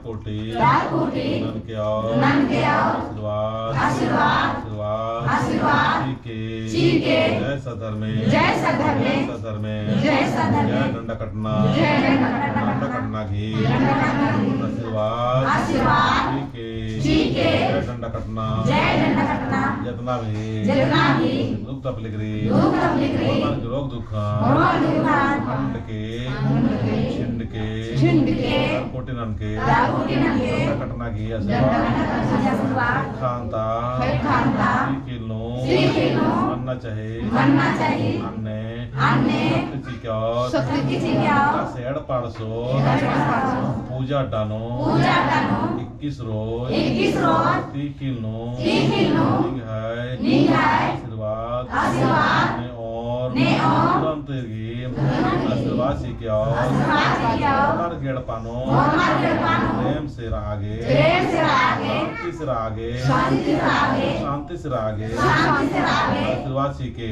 कोटि नन के आशीर्वाद जी के जय सधर्मे जय दंडकटना की आशीर्वाद जी के जय दंडकटना जितना भी दुख तकलीफ रोग दुख खंड के छिंड के कोटि नन के दंडकटना की आशीर्वाद खांता बनना चाहिए शक्ति सेड़ पाड़सो पूजा डानो 21 रोज तीकिनो आशीर्वाद ने और तुरंत आशीर्वाद गेड़ पानो प्रेम से आगे शांति से आगे आशीर्वाद सीखे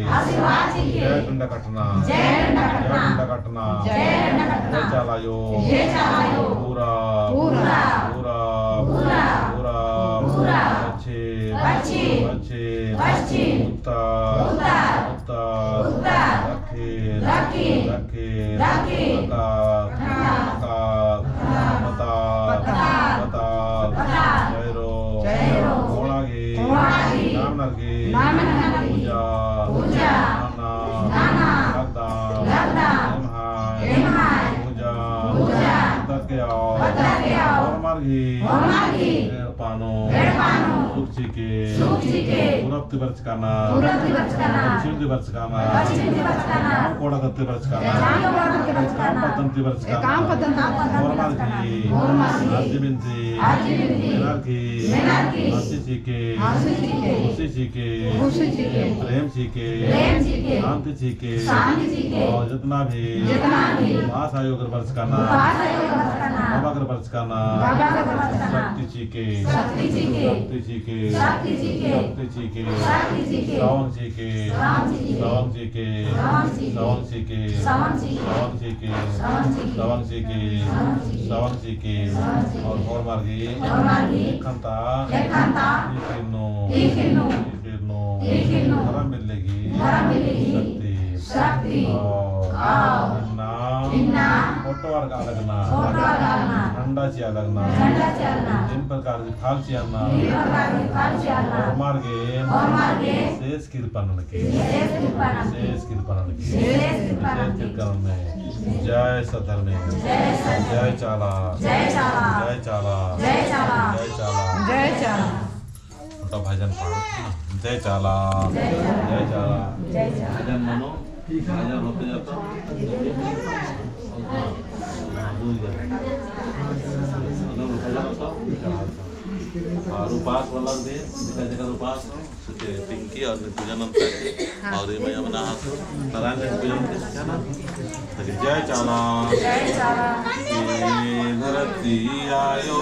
जय दंडकटना जय चालायो पूरा अच्छे उत्तर दक्षिण पूजा पानो सुख के पूरब बरचकाना पश्चिम बरचकाना कोड़गत्ते बरचकाना पतंती बरचकाना प्रेम सीखे शांति सीखे और जितना भी महासायोग बरचकाना बाबा कर बरचकाना शक्ति सीखे सावन सीखे और मार्गी खंता मिलेगी शक्ति फोटो लगना ठंडा चिया लगना इन प्रकार की खाल चियाना मार्गे शेष कृपा में जय सधर्म जय चाला तो भजन पाठ जय चाला भजन मनो भजन होते जाता और उपास वाला दे जगह उपास पिंकी और पूजन और मैं अपना हाथ नारायण पूजन क्या ना जय चाला धरती आयो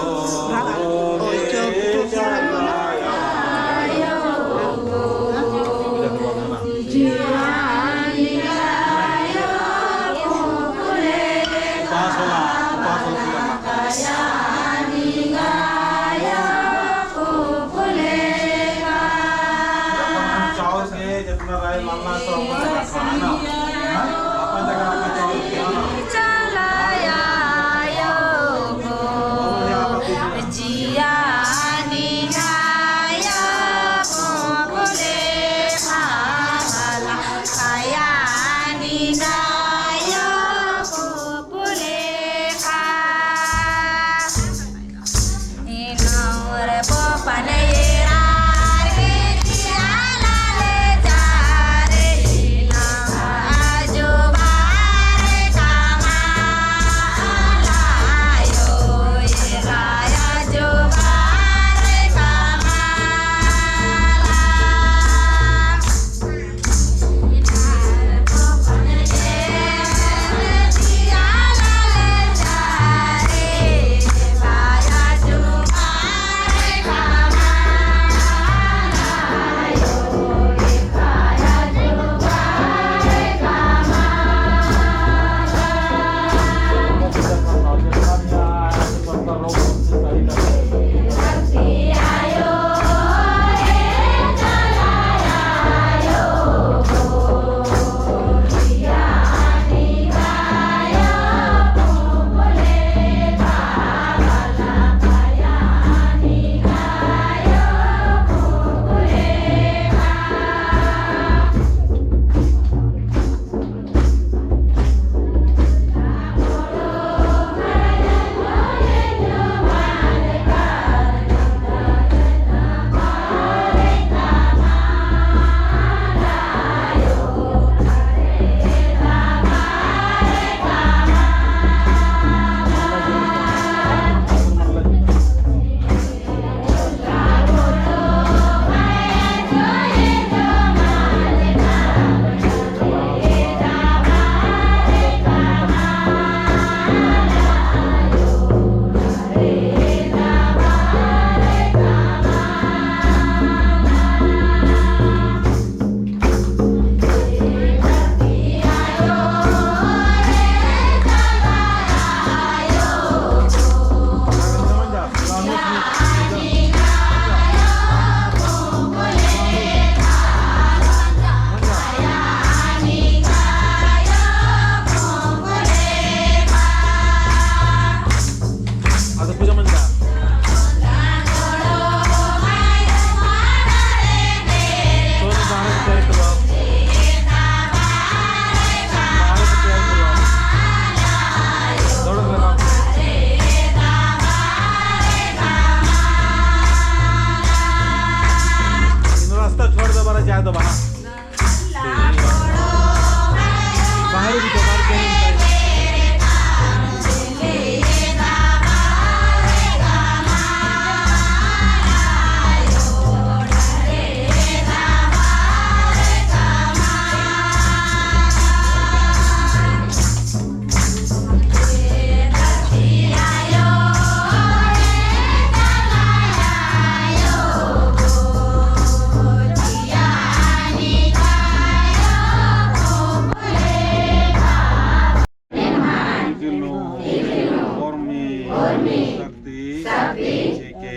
చీకే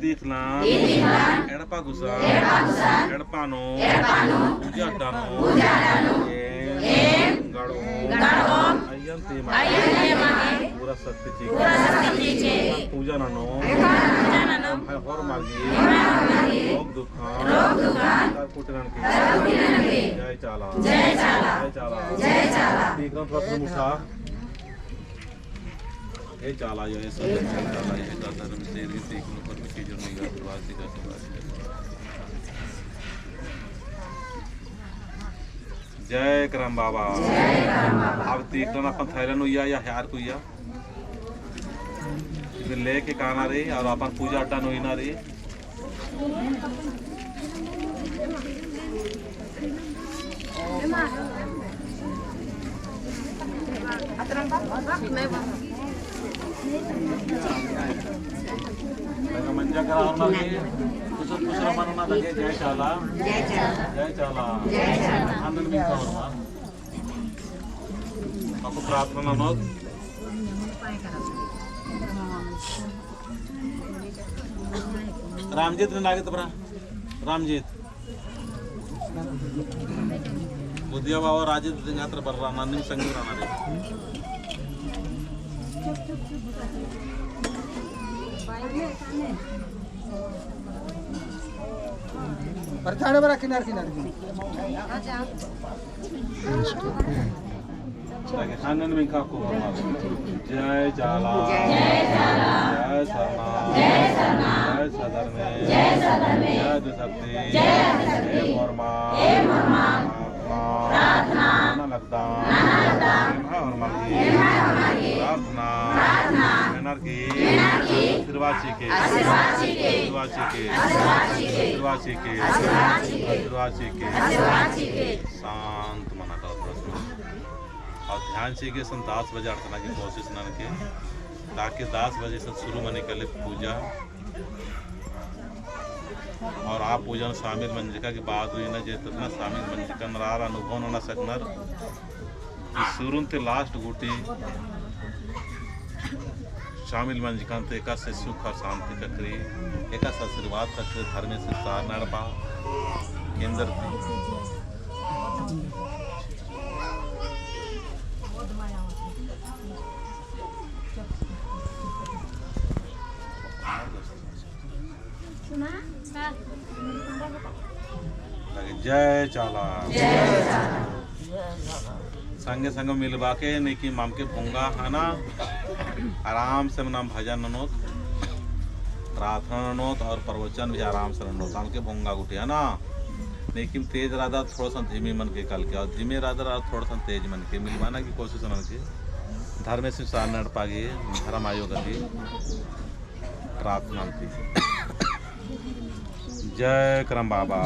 తీర్థం ఎడపగుస ఎడపాను పూజాడ్డాను గడో అయ్యంతే పూరా సత్తి చీకే పూజనను హోర మార్గి రోగ్ దుఃఖ కుటినానికి జై చాలా జై చాలా జై చాలా తీర్థం ప్రతి ముఠా ये चाला जो है सब चाला ये का धर्म से रीति को पर की जो नहीं वासी का जय करम बाबा अब तीर्थन अपन थैलन हुआ या हार को या इधर लेके काना रे और अपन पूजा अड्डा नोई ना रे मंजा करा उन्होंने कुछ मना लगे जय चाला आनंद मिलता होगा आपको प्रार्थना नोट रामजीत ने लागे तो बरा रामजीत बुद्धिया बाबा राजीत दिंगात्र बर रहा नन्नी संगीत राना रे परचाड़े बरा किनार आनंद में खा को जय चाला जय सरना जय सदरने जय दुसक्ति जय मोरमा प्रार्थना लगता और मांगी प्रार्थना एनर्जी आशीर्वाद के शांत मना का और ध्यान से के 10 बजे अर्चना की कोशिश न के ताकि 10 बजे से शुरू होने के लिए पूजा और आप पूजा में शामिल मंजिका की बात हुई ना जितना शामिल मंजिका नरार अनुभव न सकनर शुरू ते लास्ट गुटी शामिल मंजिकांत एका से सुख और शांति ककरी एका से आशीर्वाद ककरी धर्म से सार नड़पा केंद्र जय चाला संगे संग मिलवा के नहीं कि माम के भूंगा है ना आराम से नाम भजन ननोत प्रार्थना ननोत और प्रवचन भी आराम से ननोत आम के भूंगा गुटे है ना लेकिन तेज राधा थोड़ा सा धीमी मन के कल के और धीमे राधा थोड़ा सा तेज मन के मिलवाना की कोशिश मन के धर्म से सार नड़ पागे धर्म आयोग की प्रार्थना थी जय करम बाबा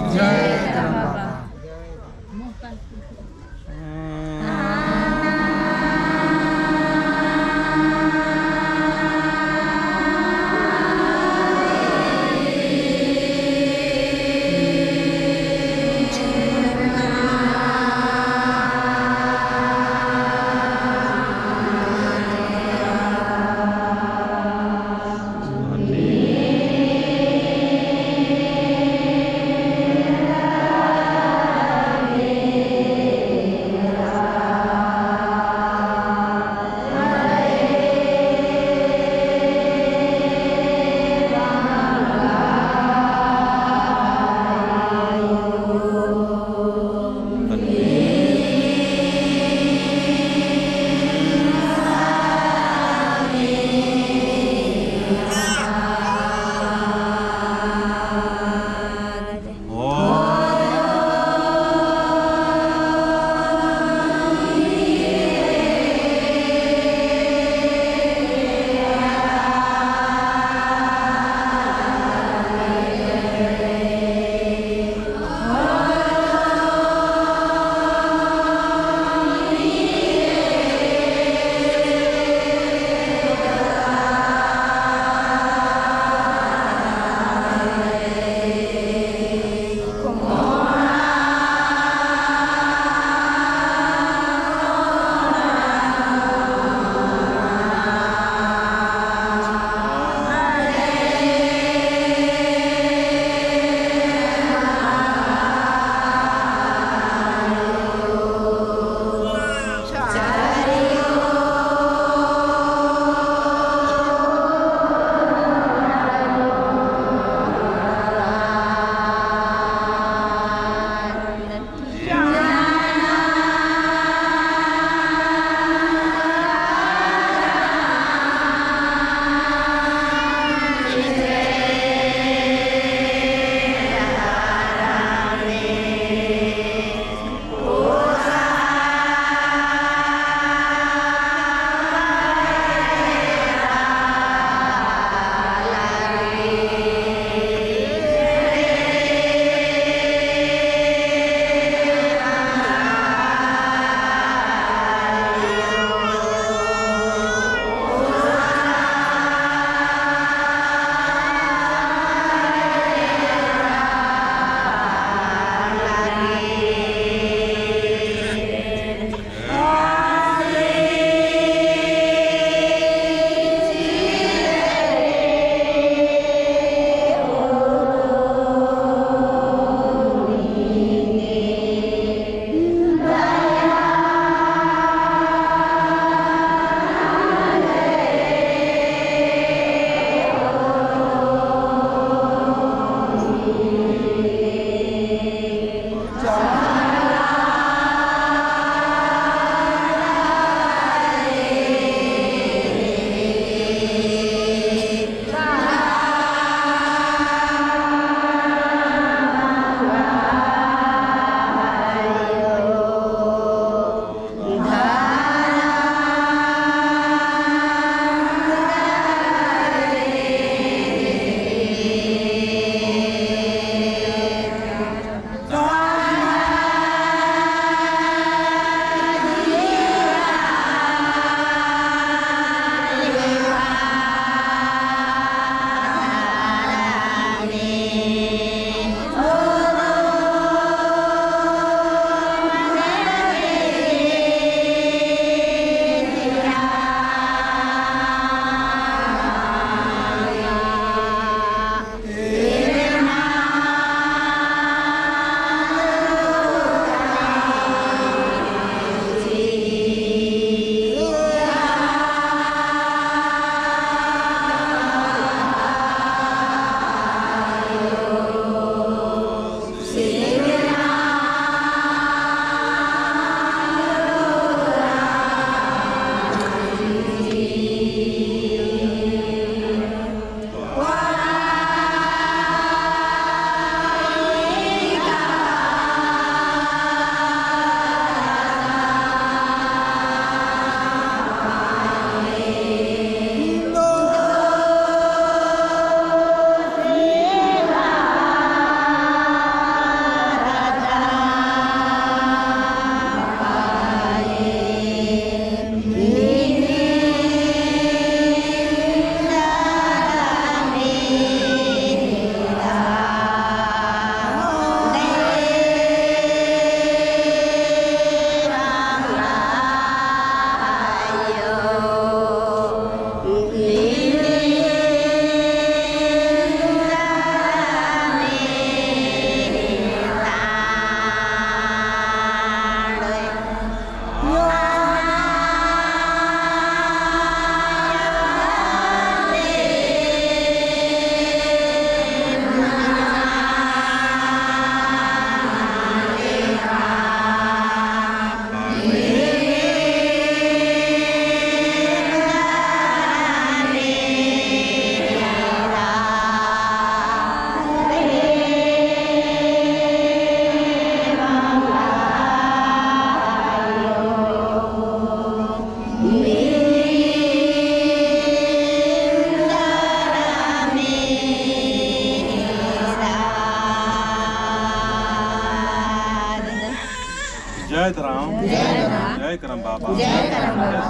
जय करम बाबा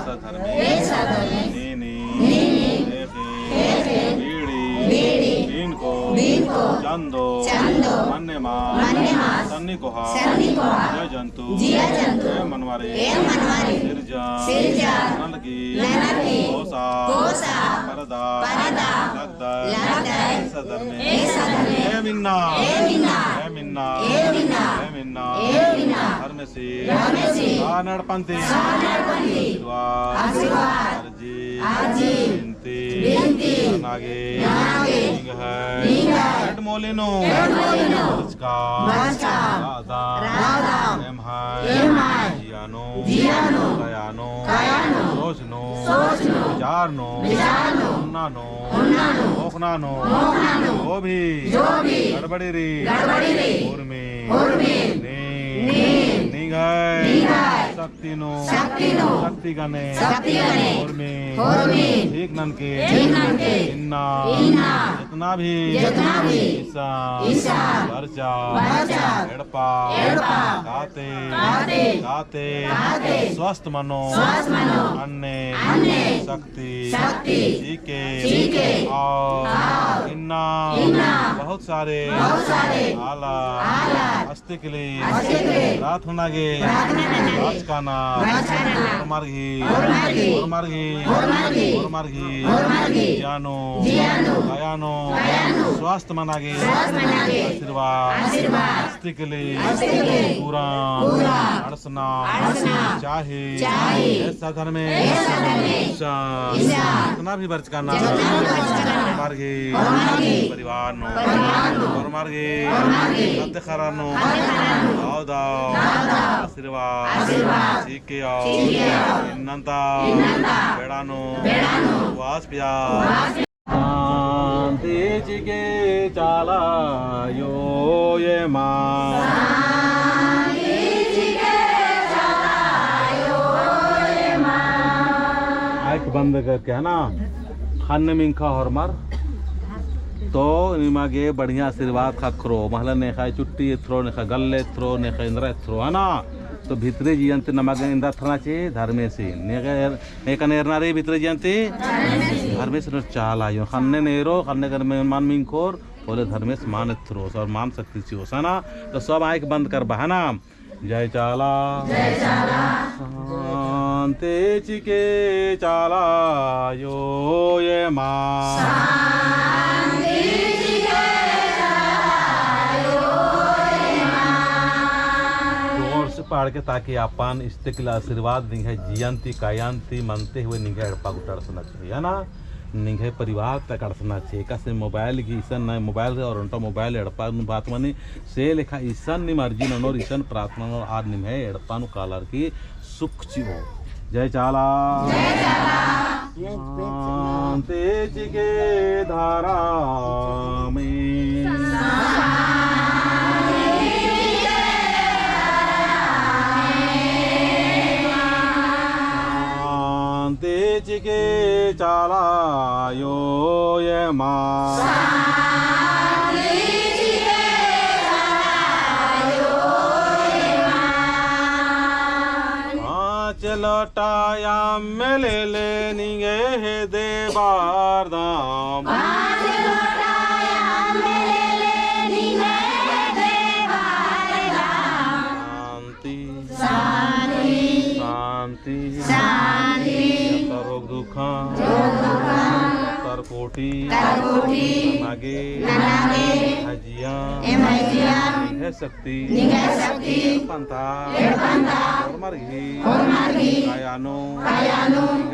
सधर्मे नीनी बीड़ी बीनको चंदो मन्नेमा सन्निकोहा जय जंतु जय मनवारे सिरजा नलगी कोसा परदा लगदा सधर्मे जय मिन्ना जय मिन्ना जय मिन्ना धर्मसी नड़पंथी आशीर्वाद बिनती नागे हेड मोलिनो राधा एम जियानो कयानो सोचनो विचारनो उन्नानो ओखनानो जो भी गड़बड़ी री उर्मी शक्ति गने ठीक ननके इन्ना जितना भी ईसा वर्चा एड़पा गाते स्वस्थ मनो अन्ने शक्ति सीखे और इन्ना बहुत सारे आला अस्ति के लिए रात होना गे राजकाना मार्गी जानो गयानो स्वास्थ्य मनागे आशीर्वाद अस्ति के लिए पूरा अड़सना चाहे ऐसा घर में इतना भी बर्च करना मार्गे परिवार नो और मार्गे नत्ते खरानो दाओ आशीर्वाद सीखे आओ इन्नंता बेड़ानो वास पिया शांति जिगे चाला यो ये माँ आँख बंद करके है ना खाने में खा और मार तो निमागे बढ़िया आशीर्वाद खा खरो महला ने खाए चुट्टी थ्रो ने खा गल्ले थ्रो ने खा इंद्र थ्रो है ना तो भितरे जियंते नमक इंद्र थना चाहिए धर्मे से ने का नेरना रे भितरे जियंते धर्मे से चाला यो खाने नेरो खाने कर में मान मिंग खोर बोले धर्मे से मान थ्रो और मान सकती ची हो ना तो सब आँख बंद कर बहाना जय चाला शांति चिके चाला यो ये माँ पाड़ के ताकि अपन इस्तेकला आशीर्वाद निघे जियंती कायांती मनते हुए निघे अड़पा गुटड़सना चाहिए है ना निघे परिवार तक अड़सना चाहिए कैसे मोबाइल की ईसन न मोबाइल और उनका मोबाइल एड़पा बात मानी से लेखा ईसन नि मर्जी नोर ईसन प्रार्थना नोर आद निमे एड़पा नु कालर की सुख चिवो जय चाला शांति के धारा में के चाला यो ये माँ चलोटाया मेले ले निगे हे देवार दाम शांति रोग दुखा तरकोटी नागे हजिया है शक्ति पंथा और मर्गी कायानो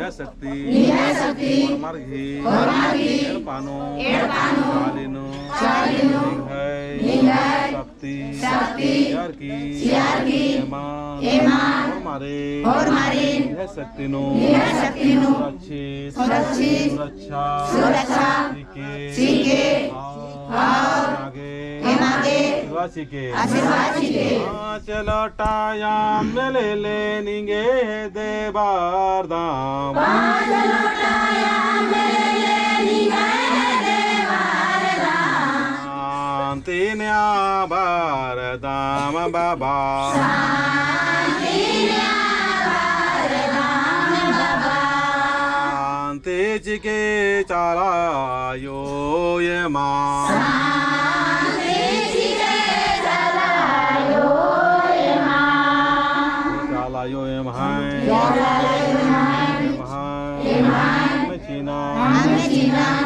है शक्ति और मर्गी पानो कालिनो शक्ति यार की और मारे है शक्ति नो सुरक्षा सीखे आशीर्वाद चलो टाया मेले ले निगे देवार दाम शांति बार दाम बाबा चिके चाला यो ये माँ चाला यो ये चीना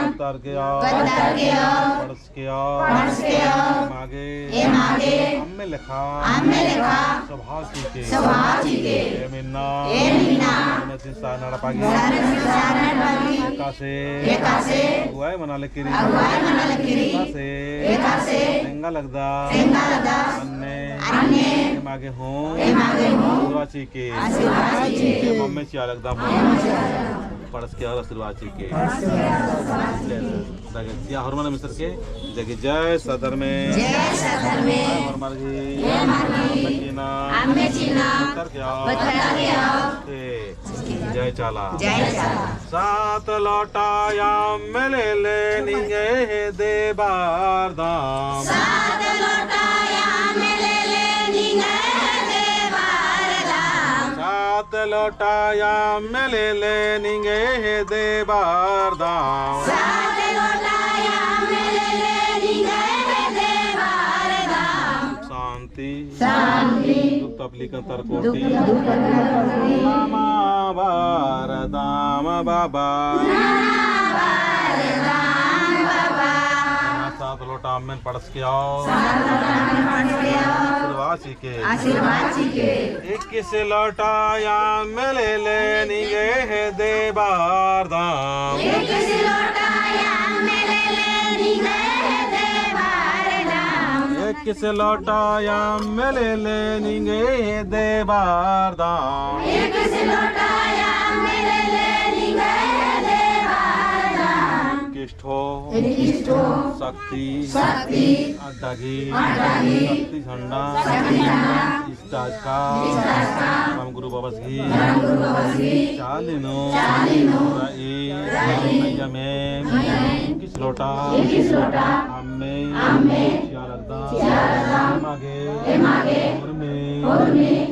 उतर के आओ पड़स के आओ मागे हमें लिखा सभासी के ए मिन्ना में सिंसा नड़पागी कासे अगुआई मना ले किरी कासे सेंगा लगदा अन्ने मागे हूँ आशीर्वाची के मम्मी चिया लगदा पड़स के और आशीर्वाची के या हरमान मिस्र के जग जय सदर में जय चाला सात लौटाया मिले ले निगे दे बार दाम सात लौटाया मिले ले निगे दे बार दाम शांति दुख तपली का तरकोटी नामा बार दाम बाबा सात लोटा में पड़स के आओ आशीर्वाची के 21 लोटाया मिले ले निगे दे बार दाम 21 लोटाया मिले ले निगे दे बार दाम 21 लोटाया मिले ले निगे दे बार दाम 21 लोटाया मिले ले निगे दे बार दाम किष्ठो शक्ति अड्डागी शक्ति झंडा इस्ताज का राम गुरु बाबा जी चालिनो भैया में किस लोटा अम्मे चियालदा मागे और में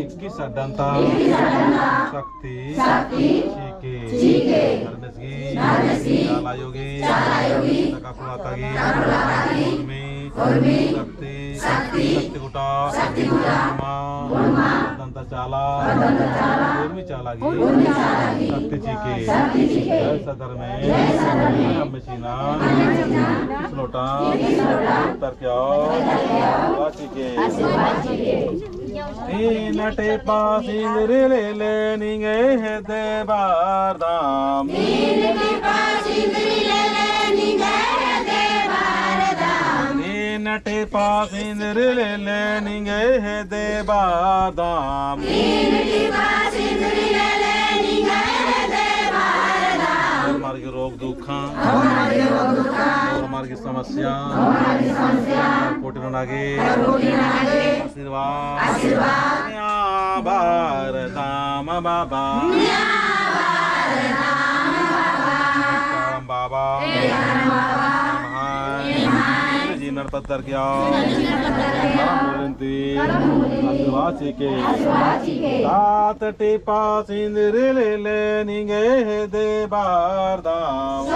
21 अड्डंता शक्ति चीके धर्मस्गी चालायोगी तकाकुलातागी शक्ति गुटा दंता चाला ऊर्मी चालागी शक्ति चीके जय सदर में अम्मे चीना लोटा उतर के आओ चीके तीन टेपा सिंदरी ले ले निगे दे बार दाम तीन टेपा सिंदरी ले ले निगे दे बार दाम मार के रोग दुखा और मार की समस्या कोटि नागे आशीर्वाद बार दाम बाबा बाबा जीनर पत्थर क्या आशीर्वाची के सात टीपा सिंदूर ले ले निगे दे बार दाम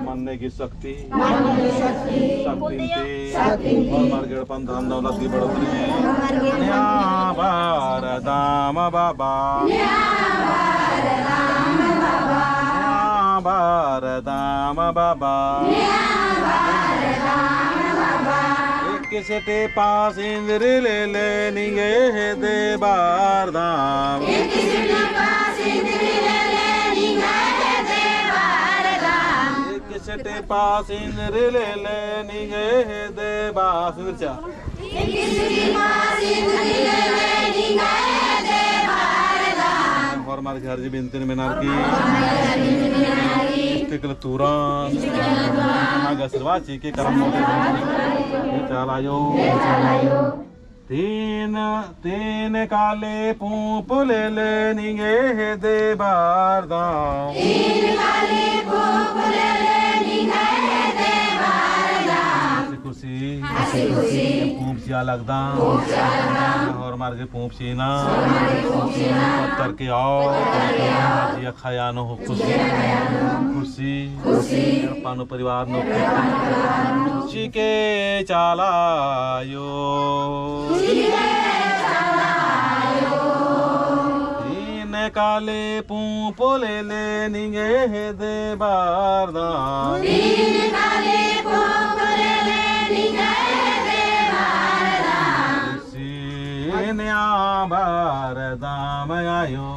मन्ने की शक्ति और मार्केट पन धन दौलत की बढ़ोतरी है बार दाम बाबा बार दाम बाबा किसे पास इंद्र ले ले निगे दे बार दाम किसे पास इंद्र ले ले निगे दे बास इंद्र और मार घर जी बिनतीन मिनार की इस्तिकल तुरान आगा आशीर्वाची के करम मोले चालायो तीन काले पूप ले ले निगे दे बार दाम खुशी पूप चिया लगदा और मार के पूप चीना पत्थर के आओ जिया खाया नो हो खुशी पानो परिवार नो चिके चालायो काले पूपोले ले निगे दे बारदा सीन्या बारदा मयायो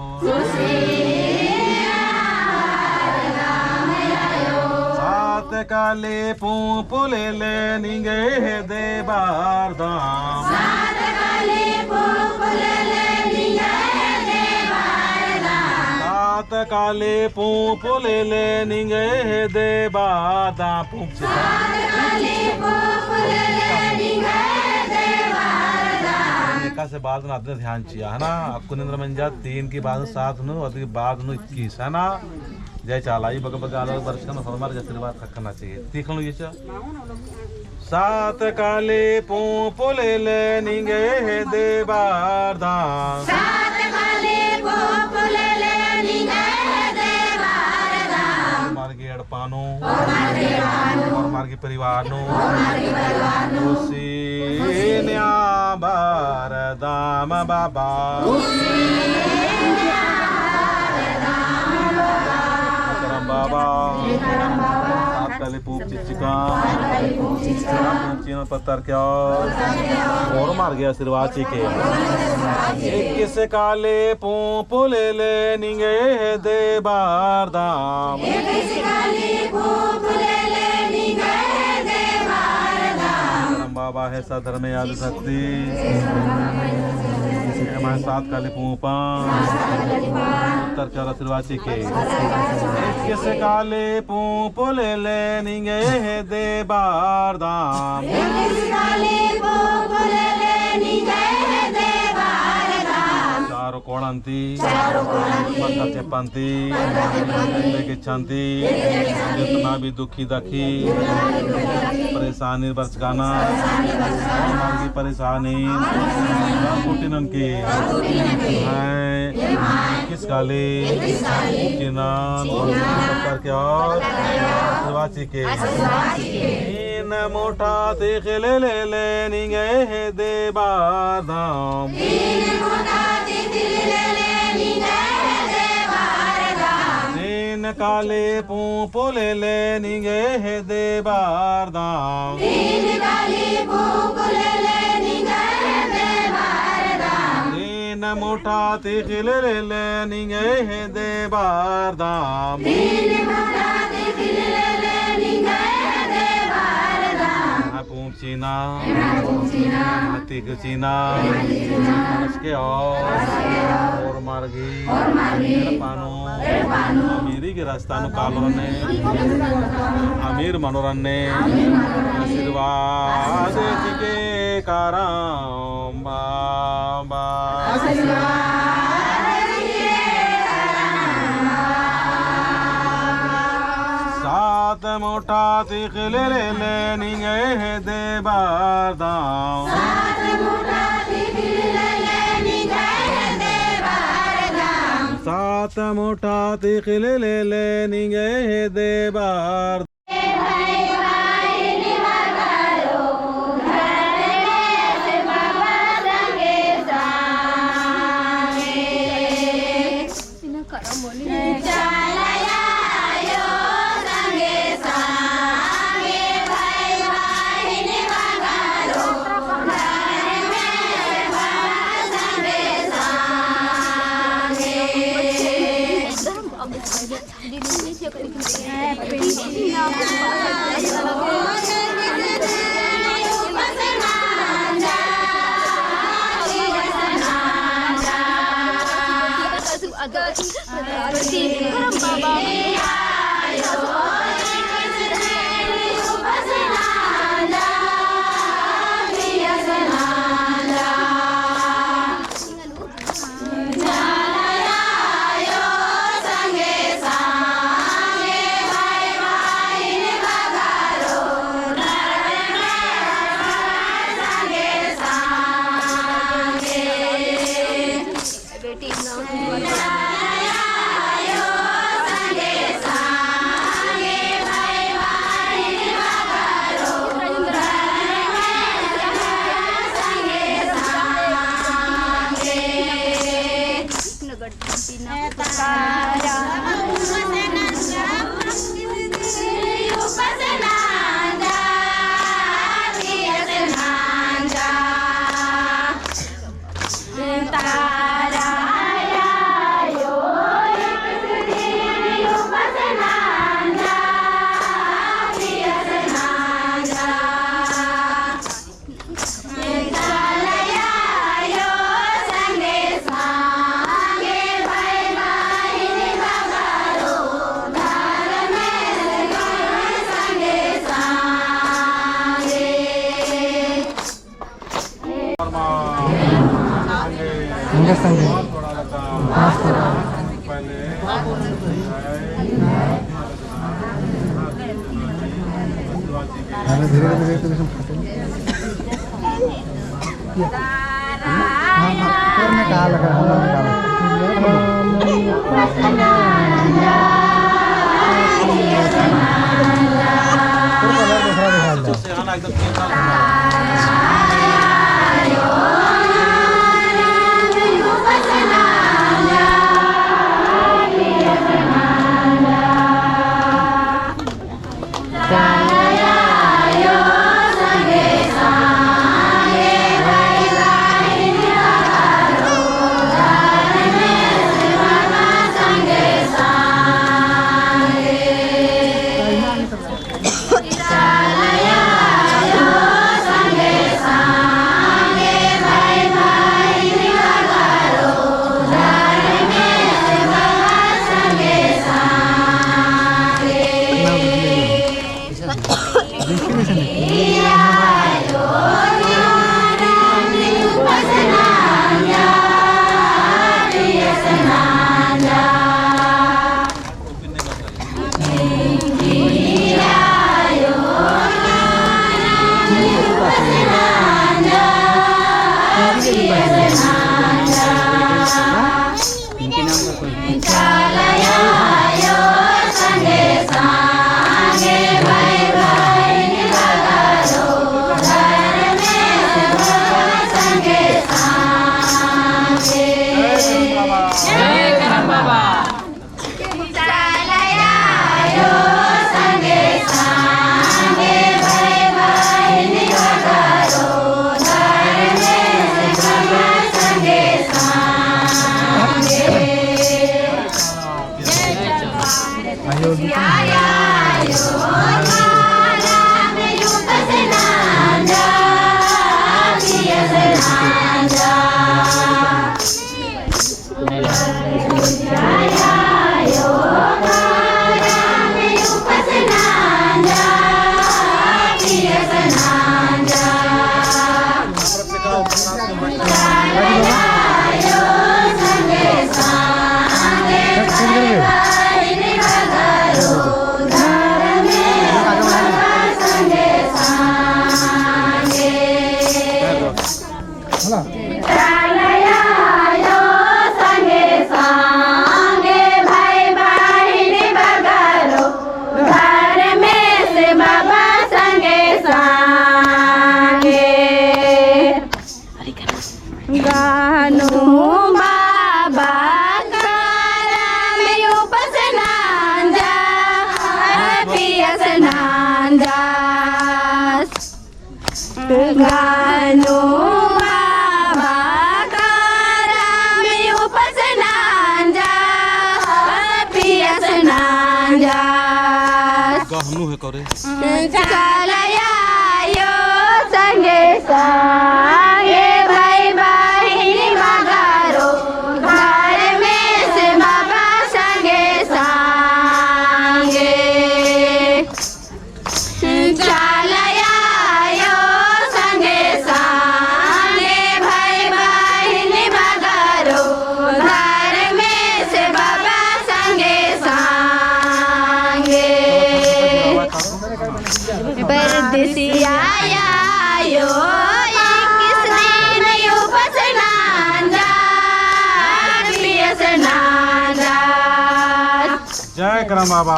सात काले पूपोले ले निगे दे बारदा काले पूपोले ले निगे दे बादा पूप एका से बाद आते ध्यान चिया है ना आपको निंद्र मंजा 3 की बाद 7 नु और की बाद नु 21 है ना जय चालाई बग बग आलो वर्ष का हमारे जैसे बात रखना चाहिए देख लो ये चा सात काले पूपोले ले निगे दे बादा पानो और मार के परिवार नो खुशी न्या बारदाम बाबा करम बाबा सात काले पूप चिचिका पूप चीना पत्थर क्या और मार गया आशीर्वाद चिके एक किसे काले पूपोले ले निगे दे बारदाम बाबा है सधर्म याद शक्ति हमारे साथ काले पूपा उत्तर के आशीर्वाद के किसे काले पूपोले ले निगे दे बारदाम चारो कोणंती पत्थर चेपंती गिच्छंती जितना भी दुखी दखी परेशानी बरचगाना की परेशानी कुटिनन की किस काले पत्थर के और आशीर्वाद के न मोटा देख ले ले ले निगे दे बारदाम काले पूपोले ले निगे दे बारदाम तीन मोटा तिखिल ले निगे दे बारदाम पूप चीना तिक चीना उसके और मार्गी पानो अमीरी के रास्ता नु कालोने अमीर मनोरन्ने आशीर्वाद के कराम बाबा सात मोटा तिखिल ले निगे दे बारदाम सात मोटा तिखिल ले निगे दे बार संगे संगे धीरे धीरे धीरे कहा लगा जय करम बाबा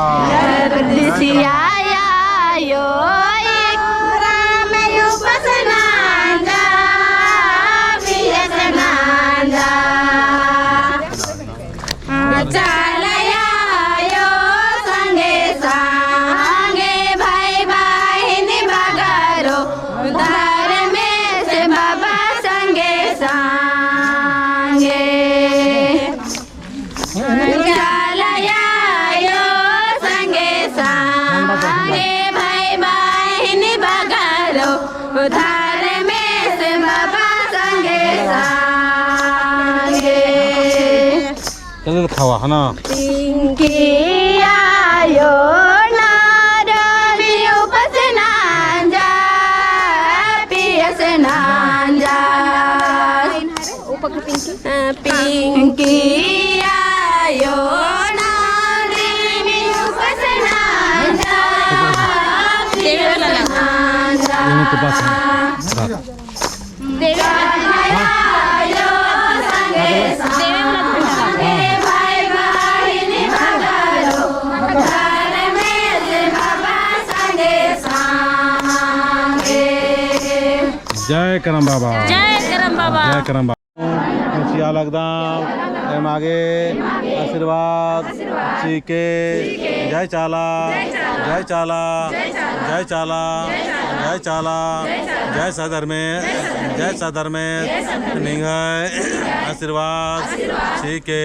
खावा है ना के पास देवी जय करम बाबा जय करम बाबा जय करम बाबा खुशियाँ लगदाम एम आगे आशीर्वाद सीके जय चाला जय चाला जय चाला जय चाला जय सदर में निगाह आशीर्वाद सीके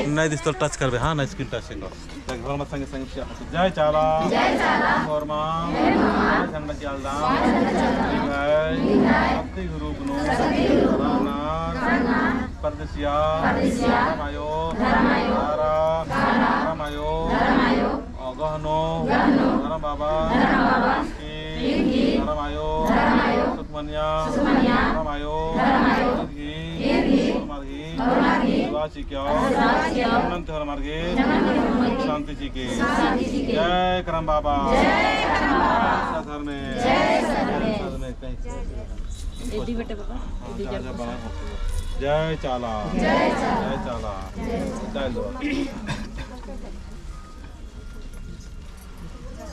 नहीं दिस तो टच करबे हाँ नहीं स्क्रीन टच करो घर मत संगे संगे जय चाला और मां ठंडा चालदा निगाह सत्य गुरु गुनो परदेसिया रामायो रामायो गहनो धरम बाबा रामायो सुखमनिया रामायो वाची क्या अनंत हर मार्गे शांति जी के जय करम बाबा सदर में जय चाला जय चाला जय लो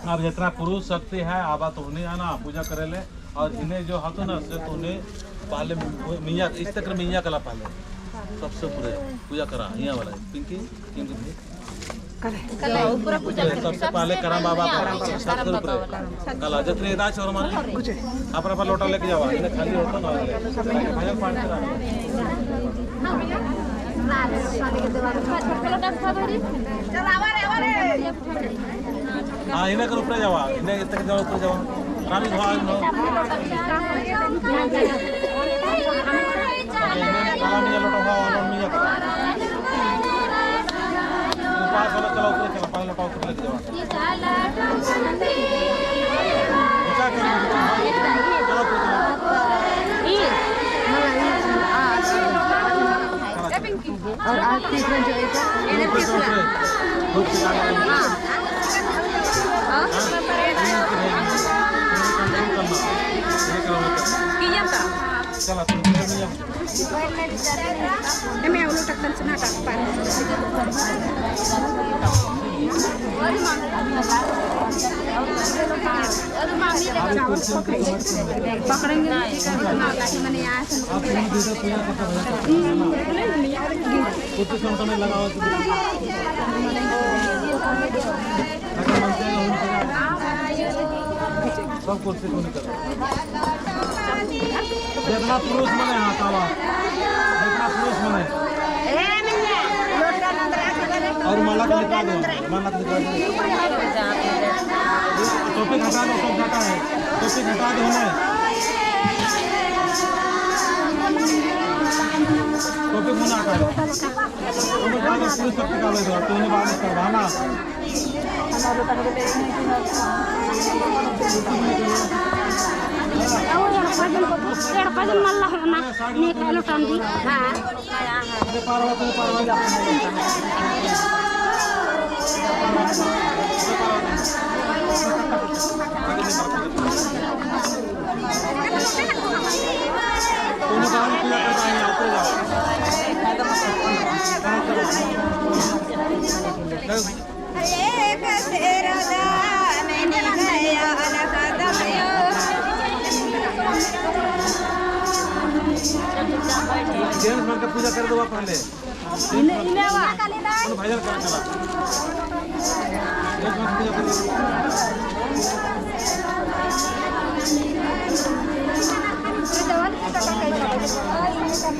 अब जितना पुरुष शक्ति है आबा तो उन्हें आना पूजा करे ले और इन्हें जो हाथों ना से तो उन्हें पहले मियाँ इस तक मियाँ कला पहले सबसे पूरे पूजा करा यहाँ वाला पिंकी सबसे पहले करा बाबा सबसे ऊपर कला जितने दाच और मान अपना पर लोटा लेके जावा इन्हें खाली होता ना भजन पाठ करा हाँ इन्हें कर ऊपर जावा इन्हें तक जाओ ऊपर जावा रानी भगवान नो कला मिया लोटा हुआ और मिया करा ऊपर चलो चलो ऊपर चलो पानी लोटा ऊपर लेके जावा ऊंचा करो और आज तीसरा जो है तीसरा सब कुर्सी को निकल देखना पुरुष मने हाथावा देखना पुरुष मने और माला का निकाल दो माला का निकाल दो टोपी हटा दो सब जाता है टोपी हटा दो ना टोपी मुना हटा दो उन्हें बाद में पुरुष सब निकाल दो तो उन्हें बाद में करवाना पजन मल्ला होना निकालो टंडी हां जेंट्स मन का पूजा कर दो पहले इन्हें वा भजन कर चला जेंट्स मन पूजा कर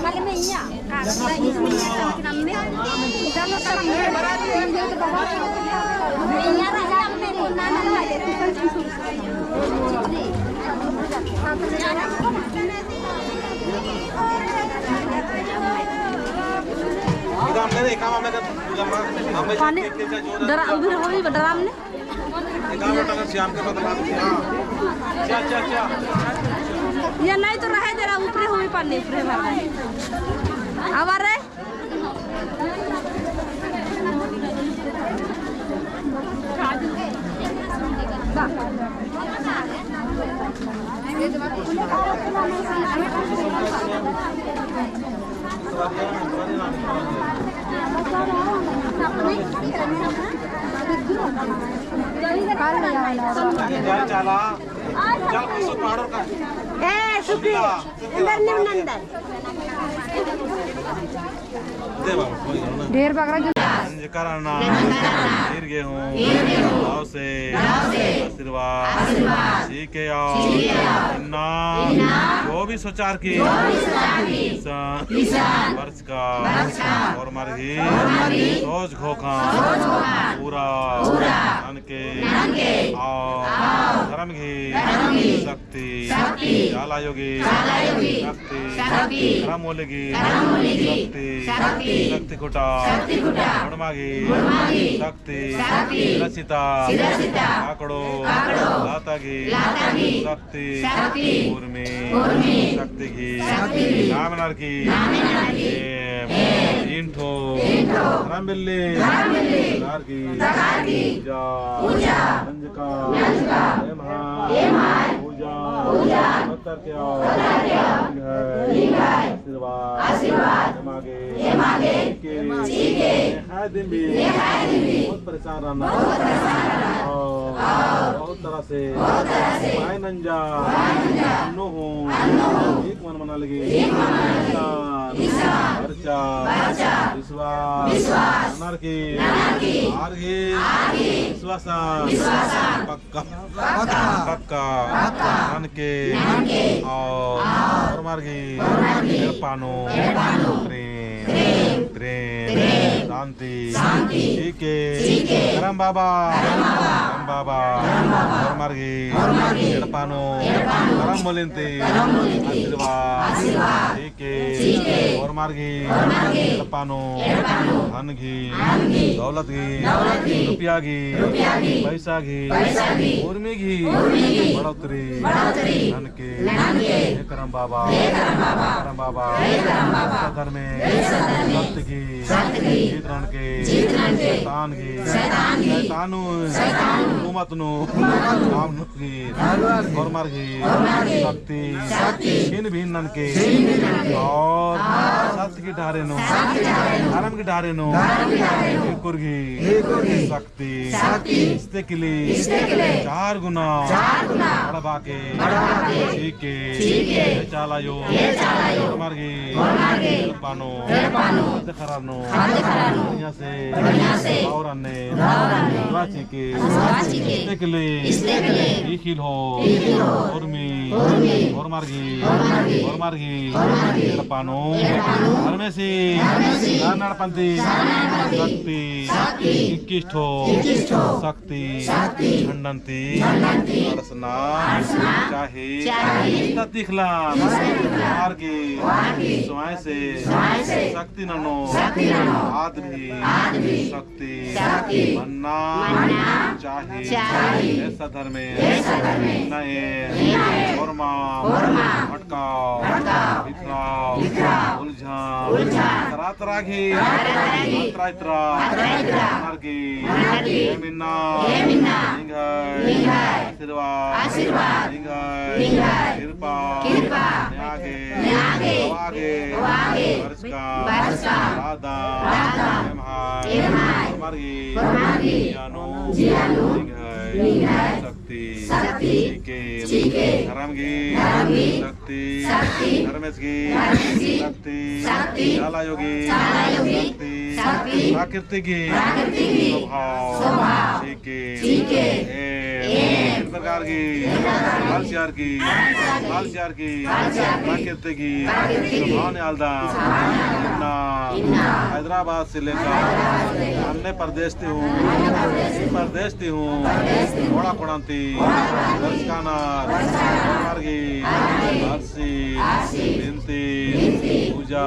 खाली में या नम्मे चलो इधर हमने देखा हमने पूजा में पानी डरा उधर होई डराम ने इधर लोटा का श्याम के बदला क्या क्या क्या ये नहीं तो रहे जरा ऊपर होई पानी ऊपर भर आवार रे जय चाला चल कसो पहाड़ों का दे बाबा कोई ना ढेर बकरा जो कराना गिर गए हूँ गाँव से आशीर्वाद सीखे आओ इन्ना वो भी सोचार की वर्ष का और मरगी सोच खोखा पूरा के आओ धर्म की शक्ति जाला योगी शक्ति धर्म बोलेगी शक्ति शक्ति कुटा शक्ति रचिता आकड़ो लातागी शक्ति उर्मी शक्ति की नामनार की इंठो रामबिल्ली नार की पूजा अंजका पूजा उत्तर के आशीर्वाद मागे दिन भी बहुत परेशान रहना बहुत तरह से पाए नंजा नो हूँ एक मन मना लगी विश्वास की विश्वास पक्का मन के और मार्गी पानो प्रेम शांति ठीक है करम बाबा और मार्गी पानो करम बोलिंती आशीर्वाद ठीक है और मार्गी पानो धन की दौलत की रुपया की पैसा की उर्मी की बढ़ोतरी धन के करम बाबा घर में भक्त की जीत रण के शैतान की हुकूमत नु नाम की और मार की शक्ति इन भिन्न के और सत्य की ढारे नो धर्म की ढारे नो कुर्गी शक्ति इस्ते के लिए 4 गुना बढ़ा के ठीक है चाला यो मार की पानो खरानो यहाँ से और अन्य के इखिल हो और मार्गी पानो धर्मेसी नारपंथी शक्ति इक्किष्ठो शक्ति झंडंती अरसना चाहे दिखला मार्गी स्वयं से शक्ति ननो आदमी शक्ति बनना चाहे ऐसा धर्म नए भटकाओ बिखराओ उलझा तरह की आशीर्वाद कृपा आगे वर्ष का राधा शक्ति धर्म की शक्ति धर्मेश की शक्ति जाला योगी शक्ति प्रकृति की स्वभाव प्रकार की बालसियार की प्रकृति की स्वभाव आलदा हैदराबाद से लेकर अन्य प्रदेश हूँ कोड़ा कोड़ांती दर्शकाना हर्षी बिनती पूजा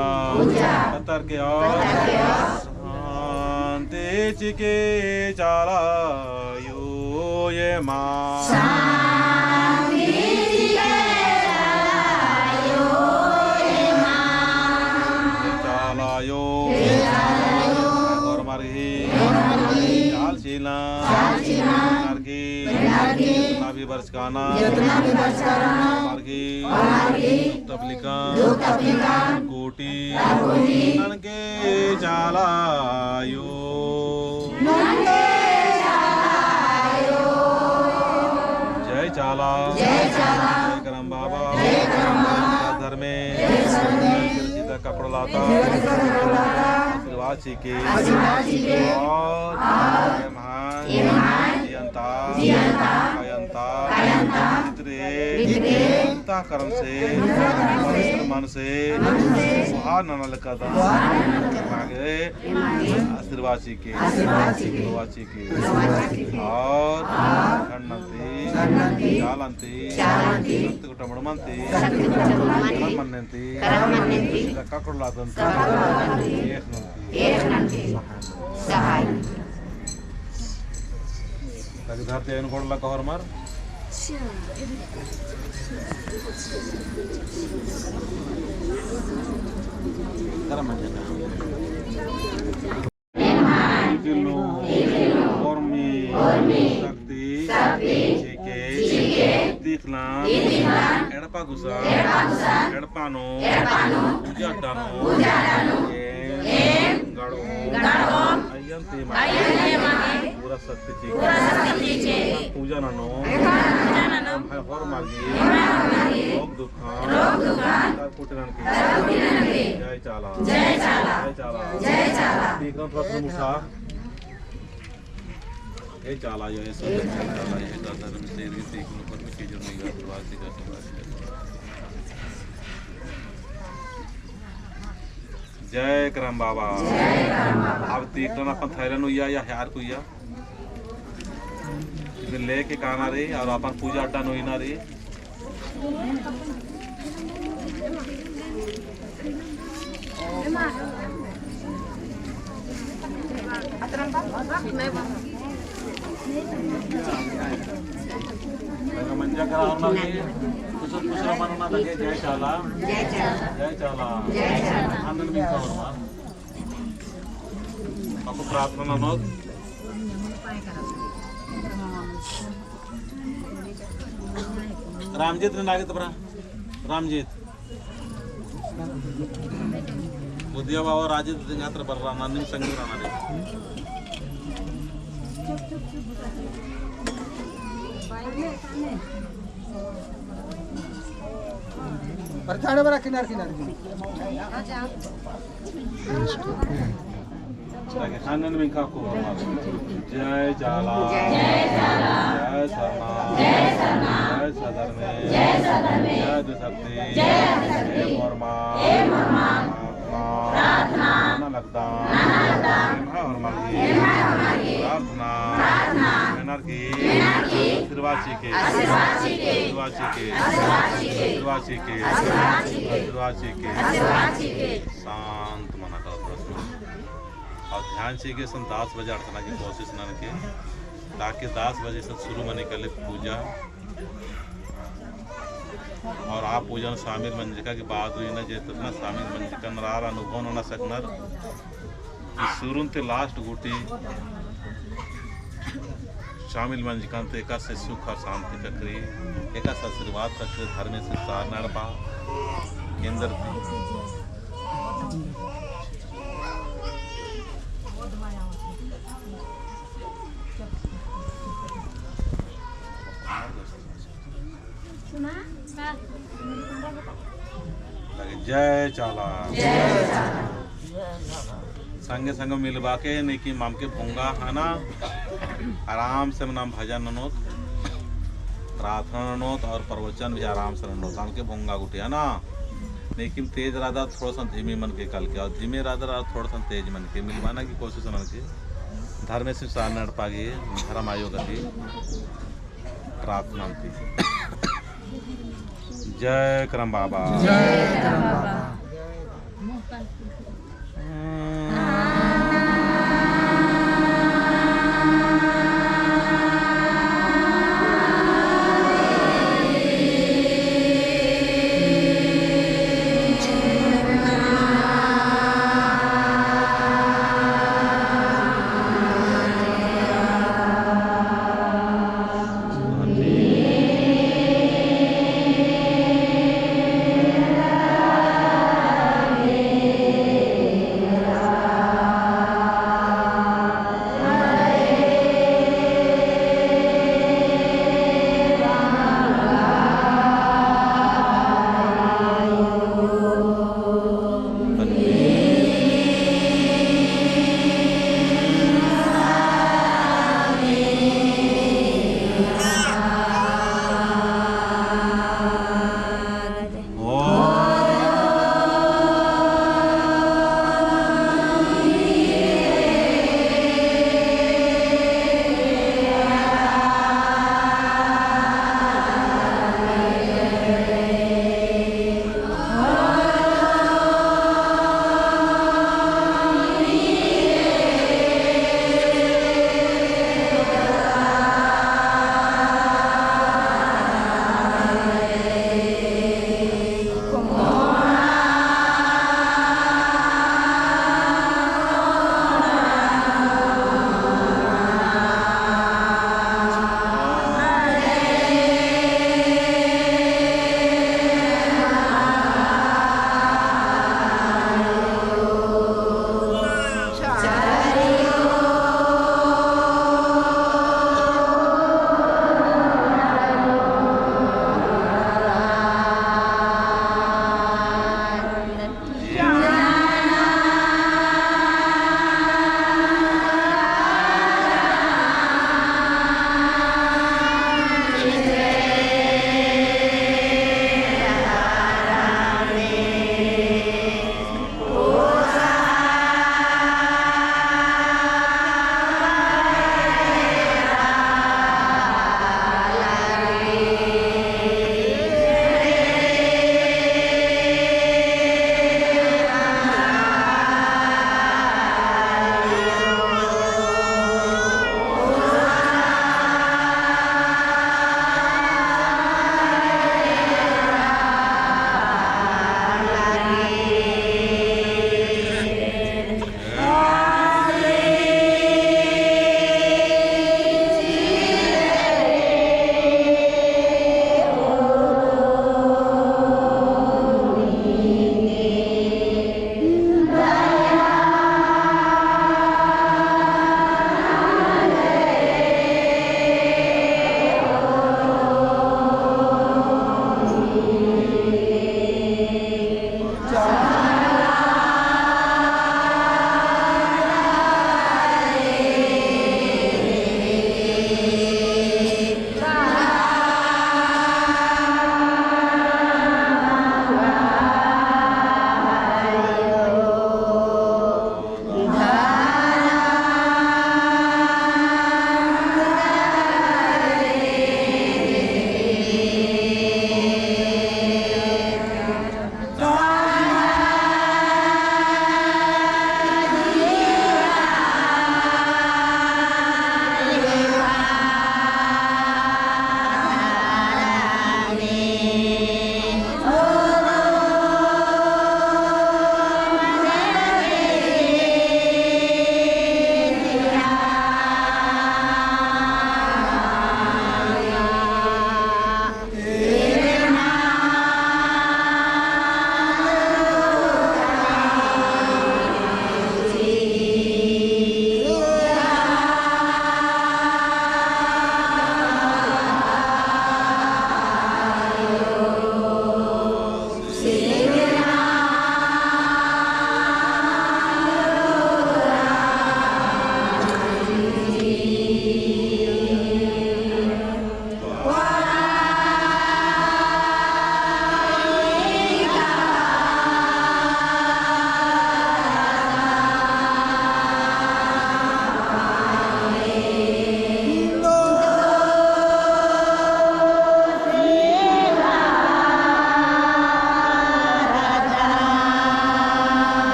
कतर के और शांति चिके चाला यो ये माँ वर्ष का कोटि के चाला यो चाला जय करम बाबा धर्म में सीधा कपड़ा लाता आशीर्वाद सीखे और कर्म से मन से नल कदा आशीर्वाद सीखे और చాలంతి శక్తి కుటుంబమంతి మన్నంతి కక్కుడులాదంతి సహాయ धरती है इनको लगा और मार करम मंजना किलो फॉर्मी शक्ति चीके तीखना एडपा गुसा एडपानो पूजा डानो गड़ो अयंती मागे पूरा शक्ति चीके पूजा नानो हर मार्गी रोग दुखान कुटनन के जय चाला तीखना प्रश्न मुसा ये चाला ये सब चाला ये धर्म से तीखना प्रश्न की जो नहीं प्रवासी का जय करम बाबा अब तीखना अपन थैरन हुआ या हार को या लेके काना रे और अपन पूजा अड्डा नोई ना रे मंजा करा और ना के कुछ मनना लगे जय चाला आनंद में का और आपको प्रार्थना नोत रामजीत ने नागे तबरा रामजीत बुद्धिया बाबा राजीत दिंगात्र बर्रा नन्नी संगी राना रे परछाड़े बरा किनार आनंद में का को जय चाला जय सरना जय सदर में जय दुशक्ति जय वर्मा प्रार्थना लगता और मांगी प्रार्थना एनर्जी आशीर्वाद सीखे शांत मना का प्रश्न और ध्यान से के 10 बजे अर्थना की कोशिश न के ताकि 10 बजे से शुरू में निकले पूजा और आप पूजा में शामिल मंजिका के बाद हुई ना जितना शामिल मंजिका नरार अनुभव न सकनर शुरू ते लास्ट गुटी शामिल मंजिका ते एका से सुख और शांति करी एका से आशीर्वाद तक धर्म से सार नड़पा केंद्र जय चाला संगे संग मिलवा के नहीं कि माम के भोंगा है ना आराम से नाम भजन ननोत प्रार्थना ननोत और प्रवचन भी आराम से ननोत आम के भोंगा गुटे है ना लेकिन तेज राधा थोड़ा सा धीमे मन के कल के और धीमे राधा थोड़ा सा तेज मन के मिलवाना की कोशिश न की धर्म से सार नड़ पागे धर्म आयोग की प्रार्थना की जय करम बाबा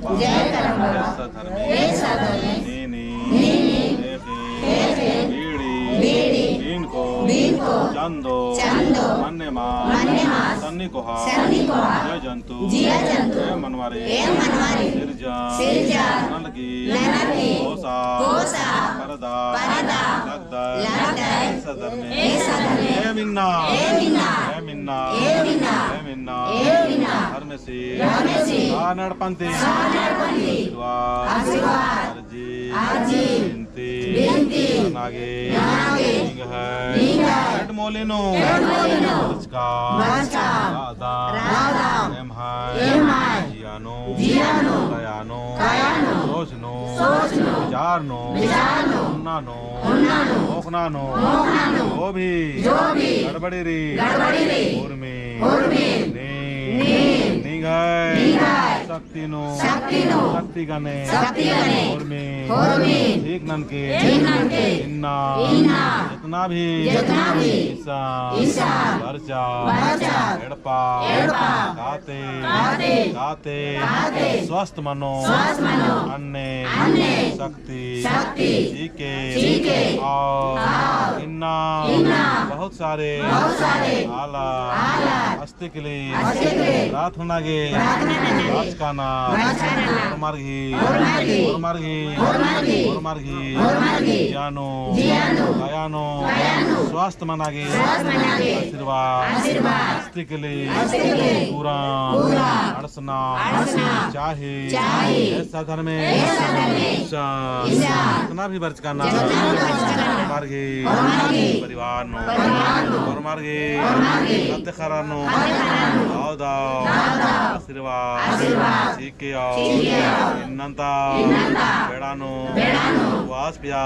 बाबा नीनी बीड़ी इनको चंदो मन्नेमा सन्निकोहा जय जंतु जय मनवारे सिरजा नलगी कोसा परदा लगदाय सदर में ए मिन्ना हर में से नड़पंती आजी बिनती नागे है मोलिनो राधा एम जियानो कयानो सोचनो विचारनो उन्नानो ओखनानो जो भी गड़बड़ी री उर्मी शक्ति गने उर्मी ठीक ननके इन्ना जितना भी ईसा वर्चा एड़पा काते स्वस्थ मनो अन्ने शक्ति जीके और इन्ना बहुत सारे आला अस्तिकली रात होनागे राजकाना मार्गी जानो गयानो स्वास्थ्य मनागे आशीर्वाद अस्तिकली पूरा अड़सना चाहे ऐसा घर में इतना भी बर्च करना मार्गी परिवार नो और मार्गी सत्य खरानो दाओ आशीर्वाद सीखे इन्नंता बेड़ानो वास पिया